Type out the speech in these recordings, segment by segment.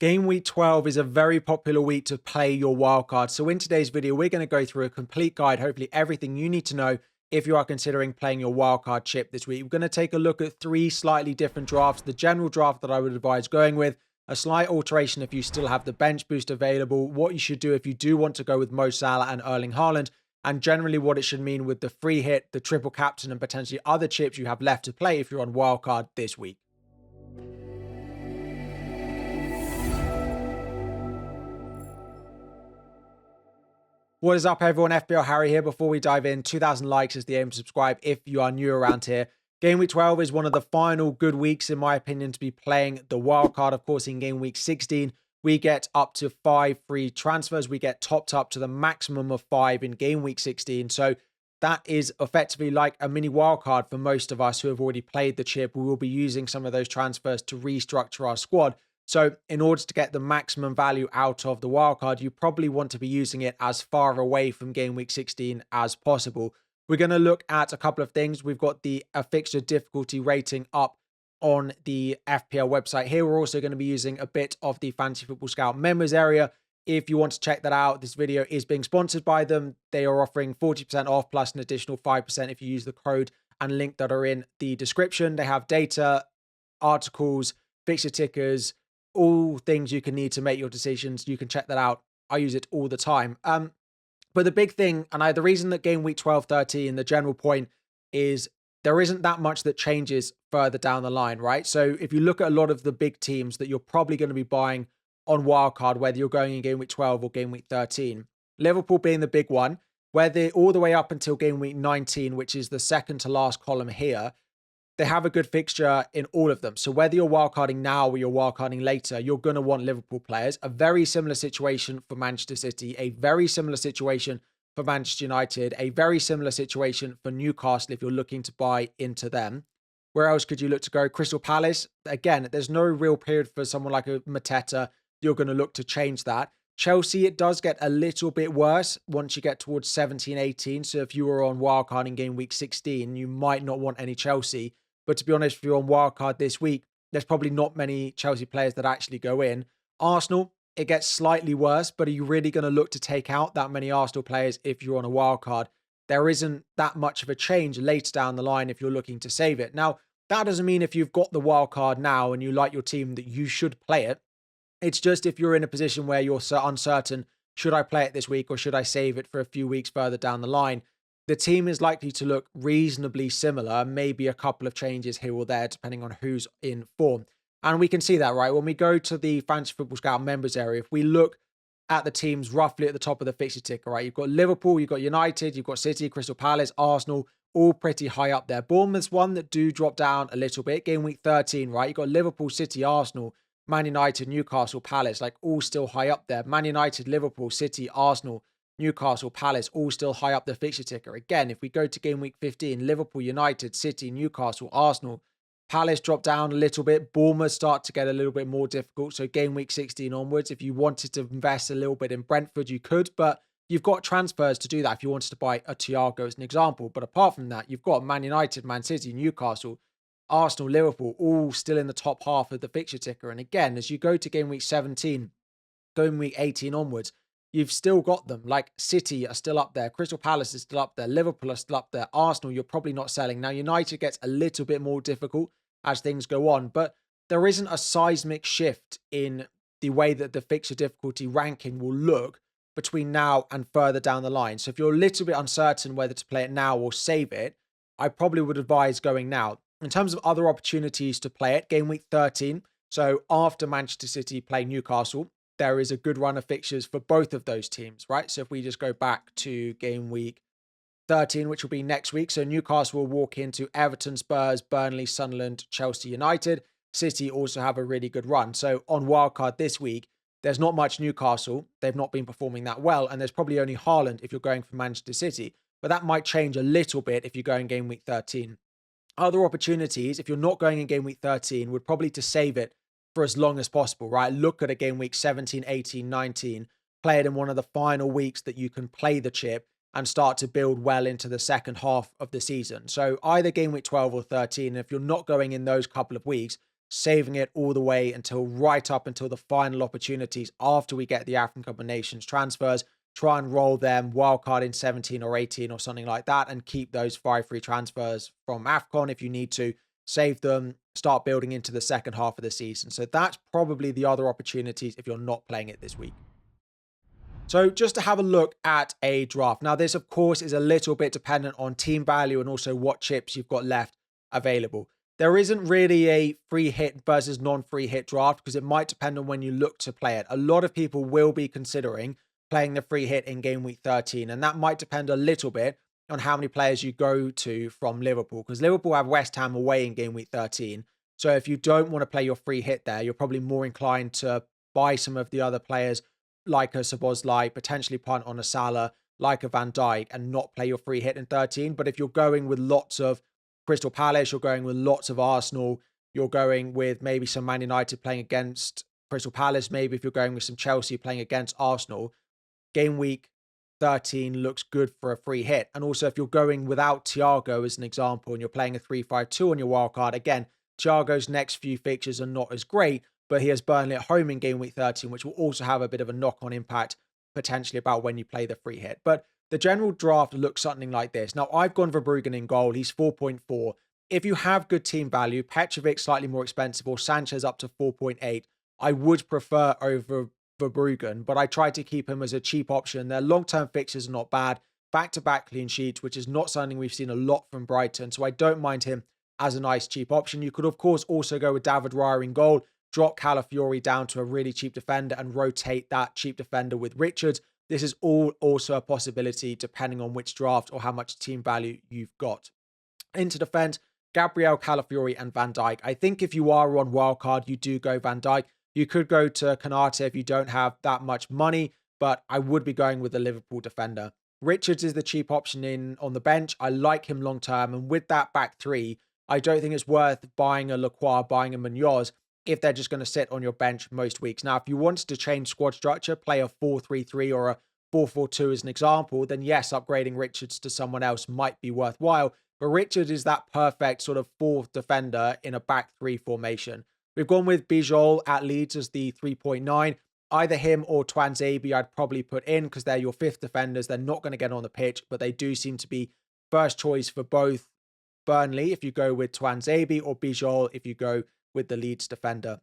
Game week 12 is a very popular week to play your wildcard. So in today's video, we're going to go through a complete guide, hopefully everything you need to know if you are considering playing your wildcard chip this week. We're going to take a look at three slightly different drafts. The general draft that I would advise going with, a slight alteration if you still have the bench boost available, what you should do if you do want to go with Mo Salah and Erling Haaland, and generally what it should mean with the free hit, the triple captain, and potentially other chips you have left to play if you're on wildcard this week. What is up, everyone? FPL Harry here. Before we dive in, 2,000 likes is the aim to subscribe if you are new around here. Game week 12 is one of the final good weeks, in my opinion, to be playing the wildcard. Of course, in game week 16, we get up to 5 free transfers. We get topped up to the maximum of 5 in game week 16. So that is effectively like a mini wildcard for most of us who have already played the chip. We will be using some of those transfers to restructure our squad. So in order to get the maximum value out of the wildcard, you probably want to be using it as far away from game week 16 as possible. We're going to look at a couple of things. We've got the fixture difficulty rating up on the FPL website here. We're also going to be using a bit of the Fantasy Football Scout members area. If you want to check that out, this video is being sponsored by them. They are offering 40% off plus an additional 5% if you use the code and link that are in the description. They have data, articles, fixture tickers, all things you can need to make your decisions. You can check that out. I use it all the time. But the big thing, and the reason that game week 12, 13, the general point is there isn't that much that changes further down the line, right? So if you look at a lot of the big teams that you're probably going to be buying on wildcard, whether you're going in game week 12 or game week 13, Liverpool being the big one, where they're all the way up until game week 19, which is the second to last column here, they have a good fixture in all of them. So whether you're wildcarding now or you're wildcarding later, you're going to want Liverpool players. A very similar situation for Manchester City, a very similar situation for Manchester United, a very similar situation for Newcastle if you're looking to buy into them. Where else could you look to go? Crystal Palace. Again, there's no real period for someone like a Mateta. You're going to look to change that. Chelsea, it does get a little bit worse once you get towards 17, 18. So if you were on wildcard in game week 16, you might not want any Chelsea. But to be honest, if you're on wildcard this week, there's probably not many Chelsea players that actually go in. Arsenal, it gets slightly worse, but are you really going to look to take out that many Arsenal players if you're on a wildcard? There isn't that much of a change later down the line if you're looking to save it. Now, that doesn't mean if you've got the wildcard now and you like your team that you should play it. It's just if you're in a position where you're so uncertain, should I play it this week or should I save it for a few weeks further down the line? The team is likely to look reasonably similar, maybe a couple of changes here or there, depending on who's in form. And we can see that, right? When we go to the Fantasy Football Scout members area, if we look at the teams roughly at the top of the fixture ticker, right? You've got Liverpool, you've got United, you've got City, Crystal Palace, Arsenal, all pretty high up there. Bournemouth's one that do drop down a little bit. Game week 13, right? You've got Liverpool, City, Arsenal, Man United, Newcastle, Palace, like all still high up there. Man United, Liverpool, City, Arsenal, Newcastle, Palace, all still high up the fixture ticker. Again, if we go to game week 15, Liverpool, United, City, Newcastle, Arsenal, Palace drop down a little bit. Bournemouth start to get a little bit more difficult. So game week 16 onwards, if you wanted to invest a little bit in Brentford, you could, but you've got transfers to do that if you wanted to buy a Thiago as an example. But apart from that, you've got Man United, Man City, Newcastle, Arsenal, Liverpool, all still in the top half of the fixture ticker. And again, as you go to game week 17, game week 18 onwards, you've still got them. Like City are still up there. Crystal Palace is still up there. Liverpool are still up there. Arsenal, you're probably not selling. Now, United gets a little bit more difficult as things go on, but there isn't a seismic shift in the way that the fixture difficulty ranking will look between now and further down the line. So if you're a little bit uncertain whether to play it now or save it, I probably would advise going now. In terms of other opportunities to play it, game week 13, so after Manchester City play Newcastle, there is a good run of fixtures for both of those teams, right? So if we just go back to game week 13, which will be next week. So Newcastle will walk into Everton, Spurs, Burnley, Sunderland, Chelsea, United. City also have a really good run. So on wildcard this week, there's not much Newcastle. They've not been performing that well. And there's probably only Haaland if you're going for Manchester City. But that might change a little bit if you go in game week 13. Other opportunities, if you're not going in game week 13, would probably to save it for as long as possible, right? Look at a game week 17, 18, 19, play it in one of the final weeks that you can play the chip and start to build well into the second half of the season. So either game week 12 or 13, if you're not going in those couple of weeks, saving it all the way until right up until the final opportunities after we get the African Cup of Nations transfers. Try and roll them wildcard in 17 or 18 or something like that and keep those 5 free transfers from AFCON if you need to. Save them, start building into the second half of the season. So that's probably the other opportunities if you're not playing it this week. So just to have a look at a draft. Now this, of course, is a little bit dependent on team value and also what chips you've got left available. There isn't really a free hit versus non-free hit draft because it might depend on when you look to play it. A lot of people will be considering playing the free hit in game week 13, and that might depend a little bit on how many players you go to from Liverpool, because Liverpool have West Ham away in game week 13. So if you don't want to play your free hit there, you're probably more inclined to buy some of the other players like a Szoboszlai, potentially punt on a Salah, like a Van Dijk, and not play your free hit in 13. But if you're going with lots of Crystal Palace, you're going with lots of Arsenal, you're going with maybe some Man United playing against Crystal Palace, maybe if you're going with some Chelsea playing against Arsenal, game week 13 looks good for a free hit. And also if you're going without Thiago as an example and you're playing a 3-5-2 on your wildcard, again, Thiago's next few fixtures are not as great, but he has Burnley at home in game week 13, which will also have a bit of a knock-on impact potentially about when you play the free hit. But the general draft looks something like this. Now, I've gone Verbruggen in goal. He's 4.4. If you have good team value, Petrovic slightly more expensive or Sanchez up to 4.8, I would prefer over Verbruggen, but I tried to keep him as a cheap option. Their long-term fixtures are not bad. Back-to-back clean sheets, which is not something we've seen a lot from Brighton, so I don't mind him as a nice cheap option. You could, of course, also go with David Raya in goal, drop Calafiori down to a really cheap defender and rotate that cheap defender with Richards. This is all also a possibility depending on which draft or how much team value you've got. Into defense, Gabriel, Calafiori and Van Dijk. I think if you are on wildcard, you do go Van Dijk. You could go to Konate if you don't have that much money, but I would be going with the Liverpool defender. Richards is the cheap option on the bench. I like him long term, and with that back three, I don't think it's worth buying a Lacroix, buying a Munoz if they're just going to sit on your bench most weeks. Now, if you wanted to change squad structure, play a 4-3-3 or a 4-4-2 as an example, then yes, upgrading Richards to someone else might be worthwhile. But Richards is that perfect sort of fourth defender in a back three formation. We've gone with Bijol at Leeds as the 3.9. Either him or Twanzebe I'd probably put in because they're your fifth defenders. They're not going to get on the pitch, but they do seem to be first choice for both Burnley if you go with Twanzebe or Bijol if you go with the Leeds defender.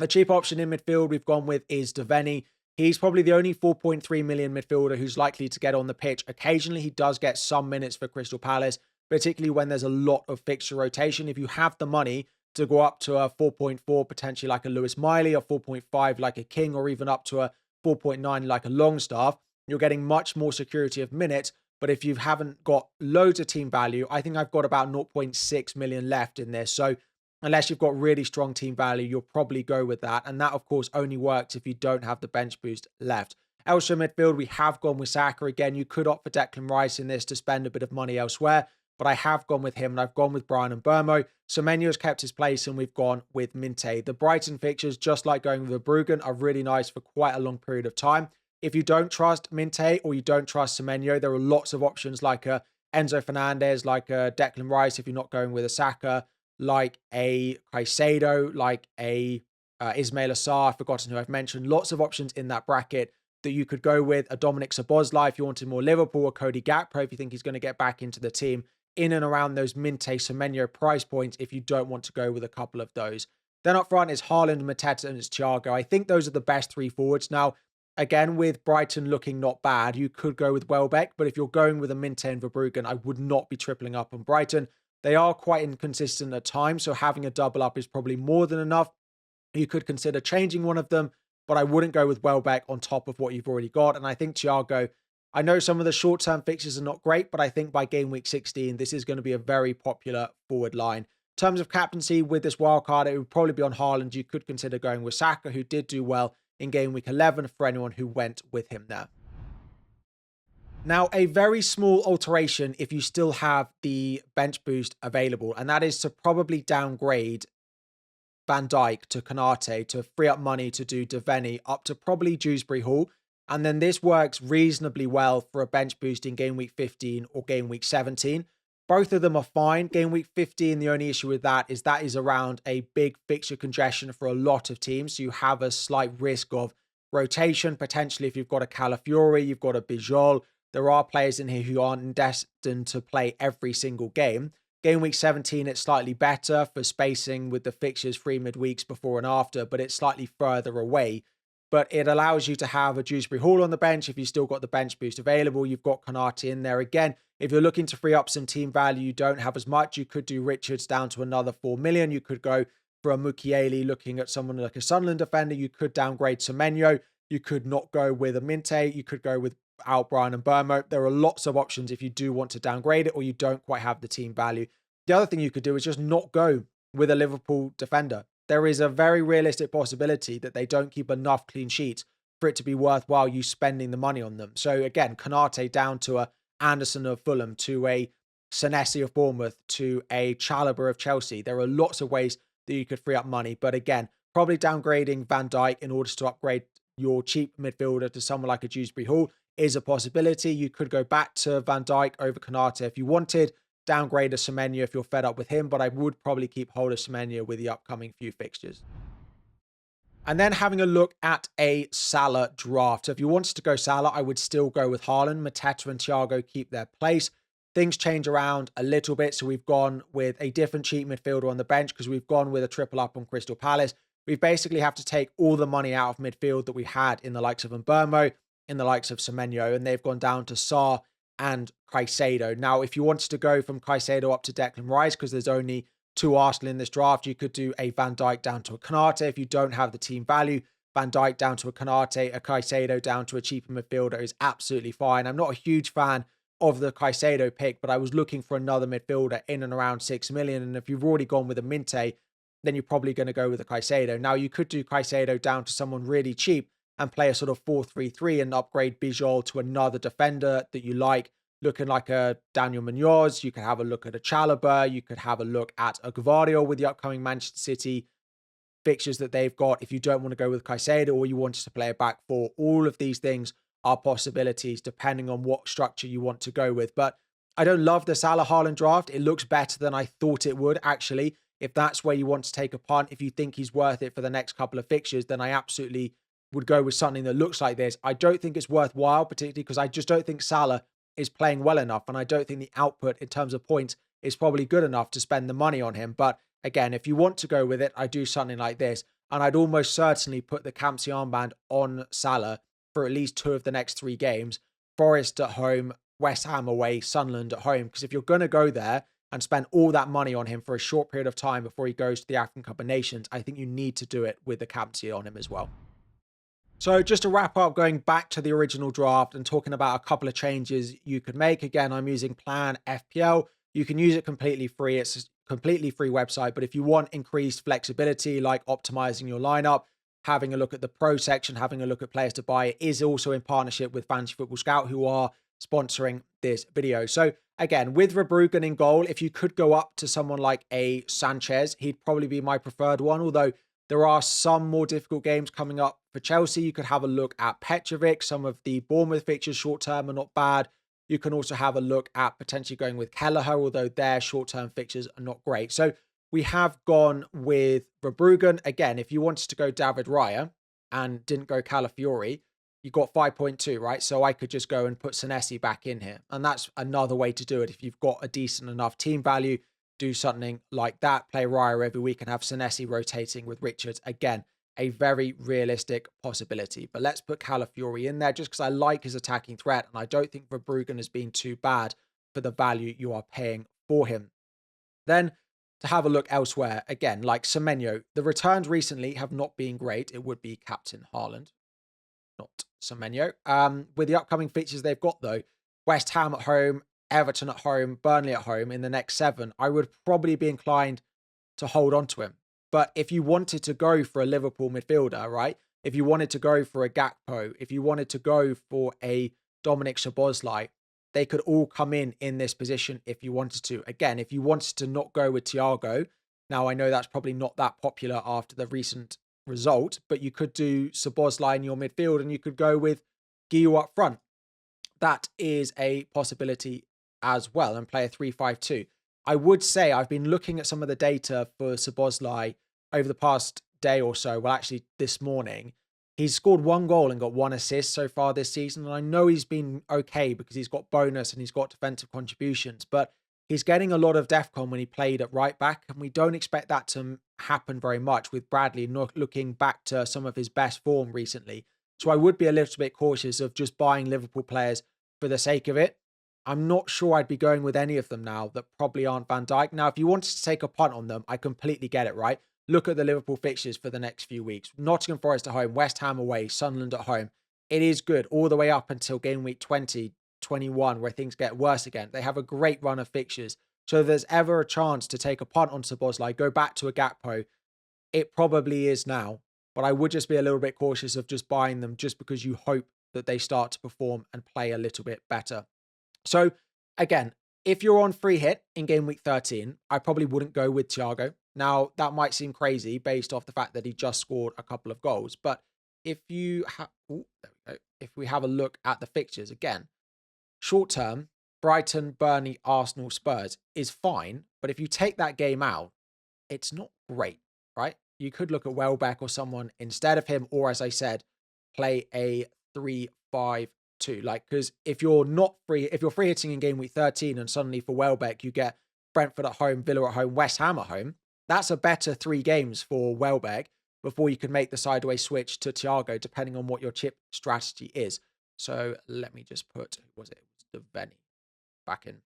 The cheap option in midfield we've gone with is Devaney. He's probably the only 4.3 million midfielder who's likely to get on the pitch. Occasionally he does get some minutes for Crystal Palace, particularly when there's a lot of fixture rotation. If you have the money to go up to a 4.4, potentially like a Lewis Miley, or 4.5 like a King, or even up to a 4.9 like a Longstaff, you're getting much more security of minutes. But if you haven't got loads of team value, I think I've got about 0.6 million left in this. So unless you've got really strong team value, you'll probably go with that. And that, of course, only works if you don't have the bench boost left. Elsewhere midfield, we have gone with Saka. Again, you could opt for Declan Rice in this to spend a bit of money elsewhere, but I have gone with him and I've gone with Brian and Burmo. Semenyo has kept his place and we've gone with Minte. The Brighton fixtures, just like going with Verbruggen, are really nice for quite a long period of time. If you don't trust Minte or you don't trust Semenyo, there are lots of options like a Enzo Fernandez, like a Declan Rice if you're not going with a Saka, like a Caicedo, like a Ismail Assar, I've forgotten who I've mentioned. Lots of options in that bracket that you could go with. A Dominic Szoboszlai if you wanted more Liverpool, or Cody Gakpo if you think he's going to get back into the team, in and around those Minte Semenyo price points if you don't want to go with a couple of those. Then up front is Haaland, Mateta and it's Thiago. I think those are the best three forwards. Now, again, with Brighton looking not bad, you could go with Welbeck, but if you're going with a Minte and Verbruggen, I would not be tripling up on Brighton. They are quite inconsistent at times, so having a double up is probably more than enough. You could consider changing one of them, but I wouldn't go with Welbeck on top of what you've already got. And I think Thiago, I know some of the short-term fixtures are not great, but I think by game week 16, this is going to be a very popular forward line. In terms of captaincy with this wildcard, it would probably be on Haaland. You could consider going with Saka, who did do well in game week 11 for anyone who went with him there. Now, a very small alteration if you still have the bench boost available, and that is to probably downgrade Van Dijk to Konate to free up money to do Devaney up to probably Dewsbury Hall. And then this works reasonably well for a bench boost in game week 15 or game week 17. Both of them are fine. Game week 15, the only issue with that is around a big fixture congestion for a lot of teams. So you have a slight risk of rotation. Potentially, if you've got a Calafiori, you've got a Bijol, there are players in here who aren't destined to play every single game. Game week 17, it's slightly better for spacing with the fixtures 3 midweeks before and after, but it's slightly further away. But it allows you to have a Dewsbury Hall on the bench. If you've still got the bench boost available, you've got Konate in there again. If you're looking to free up some team value, you don't have as much. You could do Richards down to another 4 million. You could go for a Mukiele looking at someone like a Sunderland defender. You could downgrade Semenyo. You could not go with a Minte. You could go with Brian and Burmo. There are lots of options if you do want to downgrade it or you don't quite have the team value. The other thing you could do is just not go with a Liverpool defender. There is a very realistic possibility that they don't keep enough clean sheets for it to be worthwhile you spending the money on them. So again, Konate down to a Anderson of Fulham, to a Senesi of Bournemouth, to a Chalobah of Chelsea. There are lots of ways that you could free up money. But again, probably downgrading Van Dijk in order to upgrade your cheap midfielder to someone like a Dewsbury Hall is a possibility. You could go back to Van Dijk over Konate if you wanted. Downgrade a Semenyo if you're fed up with him, but I would probably keep hold of Semenyo with the upcoming few fixtures. And then having a look at a Salah draft. So if you wanted to go Salah, I would still go with Haaland. Mateta and Thiago keep their place. Things change around a little bit. So we've gone with a different cheap midfielder on the bench because we've gone with a triple up on Crystal Palace. We basically have to take all the money out of midfield that we had in the likes of Mbeumo, in the likes of Semenyo, and they've gone down to Sarr and Caicedo. Now, if you wanted to go from Caicedo up to Declan Rice, because there's only 2 Arsenal in this draft, you could do a Van Dijk down to a Konate. If you don't have the team value, Van Dijk down to a Konate, a Caicedo down to a cheaper midfielder is absolutely fine. I'm not a huge fan of the Caicedo pick, but I was looking for another midfielder in and around 6 million. And if you've already gone with a Minte, then you're probably going to go with a Caicedo. Now, you could do Caicedo down to someone really cheap and play a sort of 4-3-3 and upgrade Bijol to another defender that you like, looking like a Daniel Munoz. You could have a look at a Chalobah. You could have a look at a Gvardiol with the upcoming Manchester City fixtures that they've got. If you don't want to go with Caicedo or you wanted to play a back four, all of these things are possibilities depending on what structure you want to go with. But I don't love the Salah Haaland draft. It looks better than I thought it would, actually. If that's where you want to take a punt, if you think he's worth it for the next couple of fixtures, then I absolutely would go with something that looks like this. I don't think it's worthwhile, particularly because I just don't think Salah is playing well enough. And I don't think the output in terms of points is probably good enough to spend the money on him. But again, if you want to go with it, I do something like this. And I'd almost certainly put the Campsy armband on Salah for at least 2 of the next 3 games. Forest at home, West Ham away, Sunderland at home. Because if you're going to go there and spend all that money on him for a short period of time before he goes to the African Cup of Nations, I think you need to do it with the Campsy on him as well. So just to wrap up, going back to the original draft and talking about a couple of changes you could make. Again, I'm using Plan FPL. You can use it completely free. It's a completely free website. But if you want increased flexibility, like optimizing your lineup, having a look at the pro section, having a look at players to buy, it is also in partnership with Fantasy Football Scout, who are sponsoring this video. So again, with Verbruggen in goal, if you could go up to someone like a Sanchez, he'd probably be my preferred one. Although there are some more difficult games coming up for Chelsea. You could have a look at Petrovic. Some of the Bournemouth fixtures short-term are not bad. You can also have a look at potentially going with Kelleher, although their short-term fixtures are not great. So we have gone with Verbruggen. Again, if you wanted to go David Raya and didn't go Calafiori, you got 5.2, right? So I could just go and put Senesi back in here. And that's another way to do it. If you've got a decent enough team value, do something like that. Play Raya every week and have Senesi rotating with Richards. Again, a very realistic possibility. But let's put Calafiori in there just because I like his attacking threat. And I don't think Verbruggen has been too bad for the value you are paying for him. Then to have a look elsewhere, again, like Semenyo, the returns recently have not been great. It would be Captain Haaland, not Semenyo. With the upcoming fixtures they've got, though, West Ham at home, Everton at home, Burnley at home in the next 7, I would probably be inclined to hold on to him. But if you wanted to go for a Liverpool midfielder, right? If you wanted to go for a Gakpo, if you wanted to go for a Dominic Szoboszlai, they could all come in this position if you wanted to. Again, if you wanted to not go with Thiago, now I know that's probably not that popular after the recent result, but you could do Szoboszlai in your midfield and you could go with Guiu up front. That is a possibility as well and play a 3-5-2. I would say I've been looking at some of the data for Szoboszlai over the past day or so. Well, actually this morning, he's scored 1 goal and got 1 assist so far this season. And I know he's been okay because he's got bonus and he's got defensive contributions, but he's getting a lot of DEFCON when he played at right back. And we don't expect that to happen very much with Bradley not looking back to some of his best form recently. So I would be a little bit cautious of just buying Liverpool players for the sake of it. I'm not sure I'd be going with any of them now that probably aren't Van Dijk. Now, if you wanted to take a punt on them, I completely get it, right? Look at the Liverpool fixtures for the next few weeks. Nottingham Forest at home, West Ham away, Sunderland at home. It is good all the way up until game week 20, 21, where things get worse again. They have a great run of fixtures. So if there's ever a chance to take a punt on Szoboszlai, go back to a Gakpo, it probably is now. But I would just be a little bit cautious of just buying them just because you hope that they start to perform and play a little bit better. So again, if you're on free hit in game week 13, I probably wouldn't go with Thiago. Now, that might seem crazy based off the fact that he just scored a couple of goals. But if you have, if we have a look at the fixtures again, short term, Brighton, Burnley, Arsenal, Spurs is fine. But if you take that game out, it's not great, right? You could look at Welbeck or someone instead of him, or as I said, play a 3-5-2. Like, because if you're free hitting in game week 13 and suddenly for Welbeck, you get Brentford at home, Villa at home, West Ham at home, that's a better 3 games for Welbeck before you can make the sideways switch to Thiago, depending on what your chip strategy is. So let me just put, Deveni back in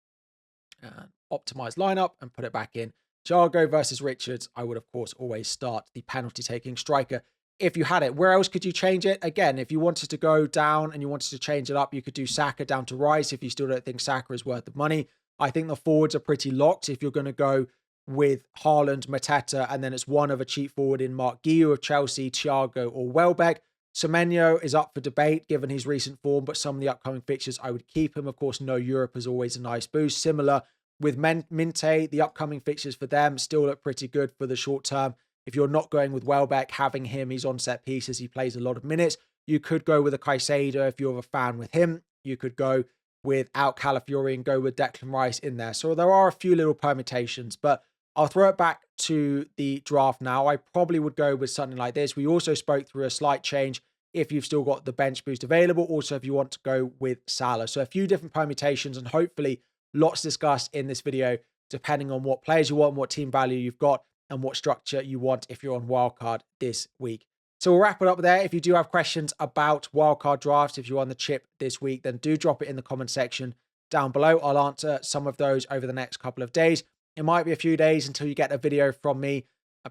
and optimize lineup and put it back in. Thiago versus Richards, I would, of course, always start the penalty-taking striker if you had it. Where else could you change it? Again, if you wanted to go down and you wanted to change it up, you could do Saka down to Rice if you still don't think Saka is worth the money. I think the forwards are pretty locked if you're going to go with Haaland, Mateta, and then it's one of a cheap forward in Mark Guiu of Chelsea, Thiago or Welbeck. Semenyo is up for debate given his recent form, but some of the upcoming fixtures, I would keep him. Of course, no Europe is always a nice boost. Similar with Minte, the upcoming fixtures for them still look pretty good for the short term. If you're not going with Welbeck, having him, he's on set pieces, he plays a lot of minutes. You could go with a Caicedo if you're a fan with him. You could go without Calafiori and go with Declan Rice in there. So there are a few little permutations, but I'll throw it back to the draft now. I probably would go with something like this. We also spoke through a slight change if you've still got the bench boost available. Also, if you want to go with Salah. So a few different permutations and hopefully lots discussed in this video, depending on what players you want, what team value you've got, and what structure you want if you're on Wildcard this week. So we'll wrap it up there. If you do have questions about Wildcard Drafts, if you're on the chip this week, then do drop it in the comment section down below. I'll answer some of those over the next couple of days. It might be a few days until you get a video from me.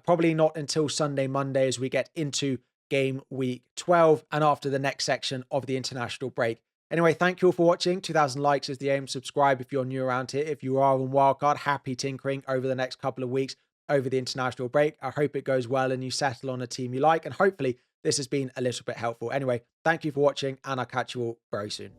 Probably not until Sunday, Monday, as we get into game week 12 and after the next section of the international break. Anyway, thank you all for watching. 2,000 likes is the aim. Subscribe if you're new around here. If you are on Wildcard, happy tinkering over the next couple of weeks over the international break. I hope it goes well and you settle on a team you like. And hopefully this has been a little bit helpful. Anyway, thank you for watching and I'll catch you all very soon.